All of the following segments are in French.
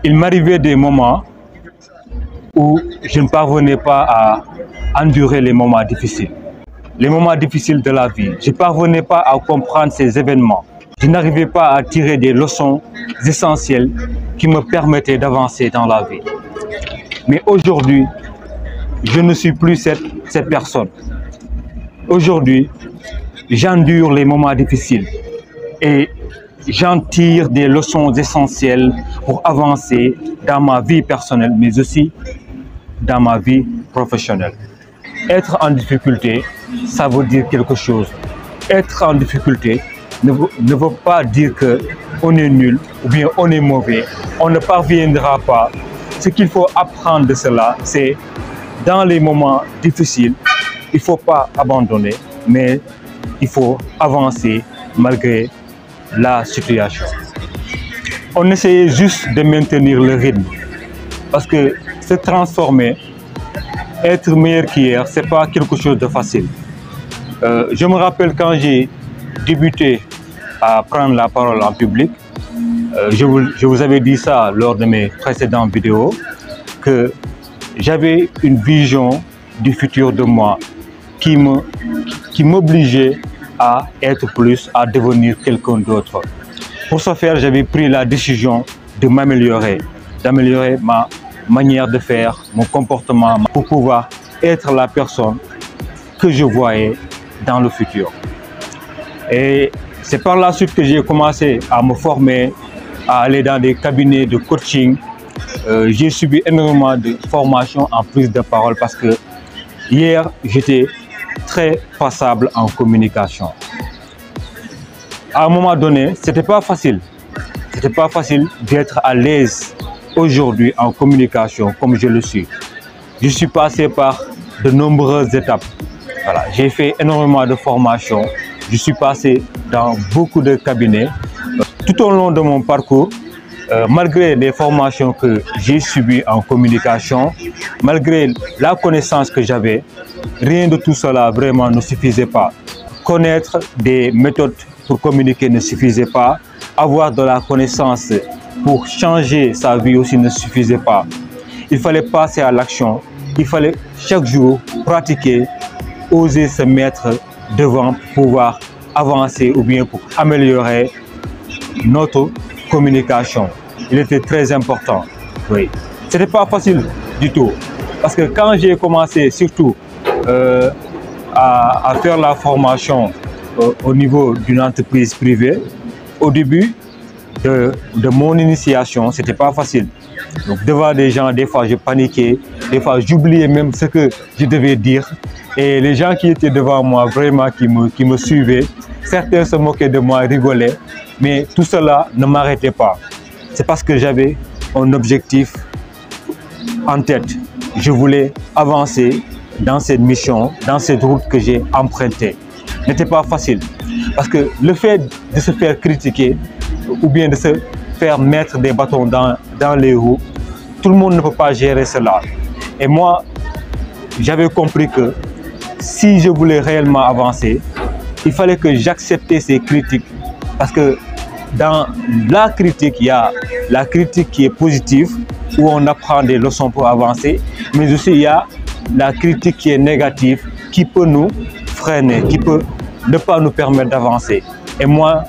il m'arrivait des moments où je ne parvenais pas à endurer les moments difficiles. Les moments difficiles de la vie. Je ne parvenais pas à comprendre ces événements. Je n'arrivais pas à tirer des leçons essentielles qui me permettaient d'avancer dans la vie. Mais aujourd'hui, je ne suis plus cette personne. Aujourd'hui, j'endure les moments difficiles et j'en tire des leçons essentielles pour avancer dans ma vie personnelle, mais aussi dans ma vie professionnelle. Être en difficulté, ça veut dire quelque chose. Être en difficulté ne veut pas dire qu'on est nul ou bien on est mauvais, on ne parviendra pas. Ce qu'il faut apprendre de cela, c'est dans les moments difficiles, il ne faut pas abandonner, mais il faut avancer malgré la situation. On essayait juste de maintenir le rythme parce que se transformer, être meilleur qu'hier, ce n'est pas quelque chose de facile. Je me rappelle quand j'ai débuté à prendre la parole en public, je vous avais dit ça lors de mes précédentes vidéos, que j'avais une vision du futur de moi qui m'obligeait à être plus, à devenir quelqu'un d'autre. Pour ce faire, j'avais pris la décision de m'améliorer, d'améliorer ma manière de faire, mon comportement, pour pouvoir être la personne que je voyais dans le futur. Et c'est par la suite que j'ai commencé à me former, à aller dans des cabinets de coaching. J'ai subi énormément de formations en prise de parole parce que hier, j'étais très passable en communication. À un moment donné, c'était pas facile. C'était pas facile d'être à l'aise aujourd'hui en communication comme je le suis. Je suis passé par de nombreuses étapes. Voilà, j'ai fait énormément de formations. Je suis passé dans beaucoup de cabinets. Tout au long de mon parcours, malgré les formations que j'ai subies en communication, malgré la connaissance que j'avais, rien de tout cela vraiment ne suffisait pas. Connaître des méthodes pour communiquer ne suffisait pas. Avoir de la connaissance pour changer sa vie aussi ne suffisait pas. Il fallait passer à l'action. Il fallait chaque jour pratiquer, oser se mettre devant pour pouvoir avancer ou bien pour améliorer notre communication. Il était très important. Oui. Ce n'était pas facile du tout. Parce que quand j'ai commencé surtout à faire la formation au niveau d'une entreprise privée, au début de mon initiation, ce n'était pas facile. Donc devant des gens, des fois je paniquais, des fois j'oubliais même ce que je devais dire. Et les gens qui étaient devant moi, vraiment qui me suivaient, certains se moquaient de moi, rigolaient, mais tout cela ne m'arrêtait pas. C'est parce que j'avais un objectif en tête. Je voulais avancer dans cette mission, dans cette route que j'ai empruntée. Ce n'était pas facile. Parce que le fait de se faire critiquer ou bien de se faire mettre des bâtons dans les roues, tout le monde ne peut pas gérer cela. Et moi, j'avais compris que si je voulais réellement avancer, il fallait que j'acceptais ces critiques. Parce que dans la critique, il y a la critique qui est positive, où on apprend des leçons pour avancer, mais aussi il y a la critique qui est négative, qui peut nous freiner, qui peut ne pas nous permettre d'avancer. Et moi,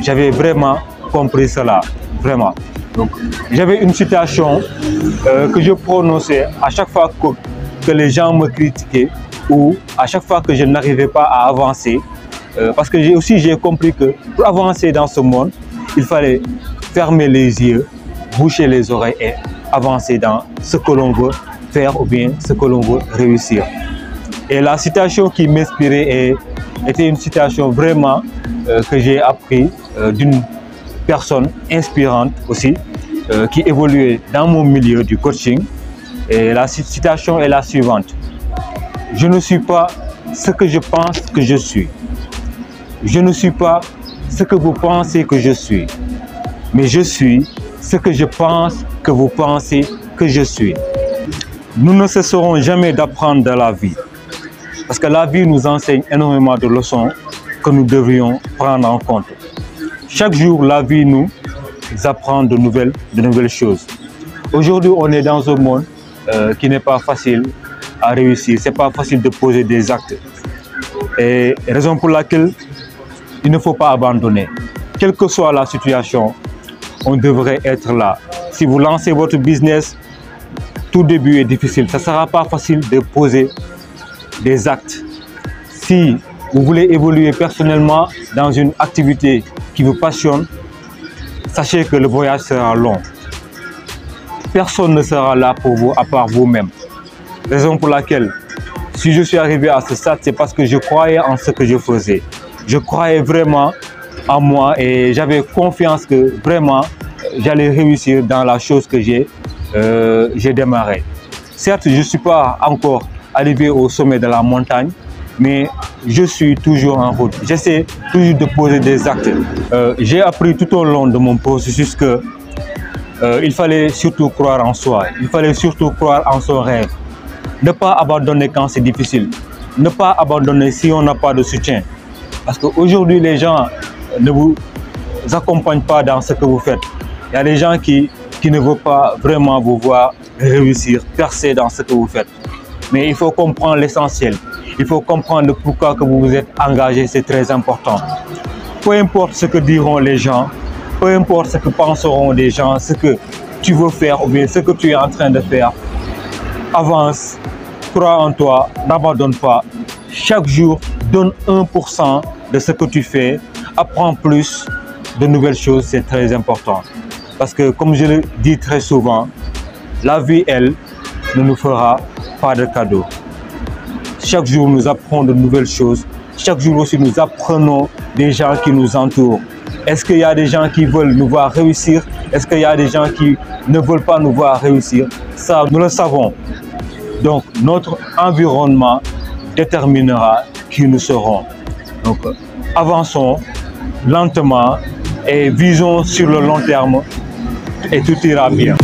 j'avais vraiment compris cela, vraiment. Donc, j'avais une citation que je prononçais à chaque fois que les gens me critiquaient ou à chaque fois que je n'arrivais pas à avancer. Parce que j'ai compris que pour avancer dans ce monde, il fallait fermer les yeux, boucher les oreilles et avancer dans ce que l'on veut faire ou bien ce que l'on veut réussir. Et la citation qui m'inspirait était une citation vraiment que j'ai appris d'une personne inspirante aussi, qui évoluait dans mon milieu du coaching. Et la citation est la suivante. Je ne suis pas ce que je pense que je suis. Je ne suis pas ce que vous pensez que je suis. Mais je suis ce que je pense que vous pensez que je suis. Nous ne cesserons jamais d'apprendre dans la vie. Parce que la vie nous enseigne énormément de leçons que nous devrions prendre en compte. Chaque jour, la vie nous apprendre de nouvelles choses. Aujourd'hui, on est dans un monde qui n'est pas facile à réussir. C'est pas facile de poser des actes. Et raison pour laquelle il ne faut pas abandonner. Quelle que soit la situation, on devrait être là. Si vous lancez votre business, tout début est difficile. Ça ne sera pas facile de poser des actes. Si vous voulez évoluer personnellement dans une activité qui vous passionne, sachez que le voyage sera long. Personne ne sera là pour vous à part vous-même. Raison pour laquelle, si je suis arrivé à ce stade, c'est parce que je croyais en ce que je faisais. Je croyais vraiment en moi et j'avais confiance que vraiment j'allais réussir dans la chose que j'ai démarré. Certes, je ne suis pas encore arrivé au sommet de la montagne, mais je suis toujours en route. J'essaie toujours de poser des actes. J'ai appris tout au long de mon processus que il fallait surtout croire en soi. Il fallait surtout croire en son rêve. Ne pas abandonner quand c'est difficile. Ne pas abandonner si on n'a pas de soutien. Parce qu'aujourd'hui, les gens ne vous accompagnent pas dans ce que vous faites. Il y a des gens qui ne veulent pas vraiment vous voir réussir, percer dans ce que vous faites. Mais il faut comprendre l'essentiel. Il faut comprendre le pourquoi que vous vous êtes engagé, c'est très important. Peu importe ce que diront les gens, peu importe ce que penseront les gens, ce que tu veux faire ou bien ce que tu es en train de faire, avance, crois en toi, n'abandonne pas. Chaque jour, donne 1% de ce que tu fais, apprends plus de nouvelles choses, c'est très important. Parce que comme je le dis très souvent, la vie, elle, ne nous fera pas de cadeaux. Chaque jour, nous apprenons de nouvelles choses. Chaque jour aussi, nous apprenons des gens qui nous entourent. Est-ce qu'il y a des gens qui veulent nous voir réussir? Est-ce qu'il y a des gens qui ne veulent pas nous voir réussir? Ça, nous le savons. Donc, notre environnement déterminera qui nous serons. Donc, avançons lentement et visons sur le long terme et tout ira bien.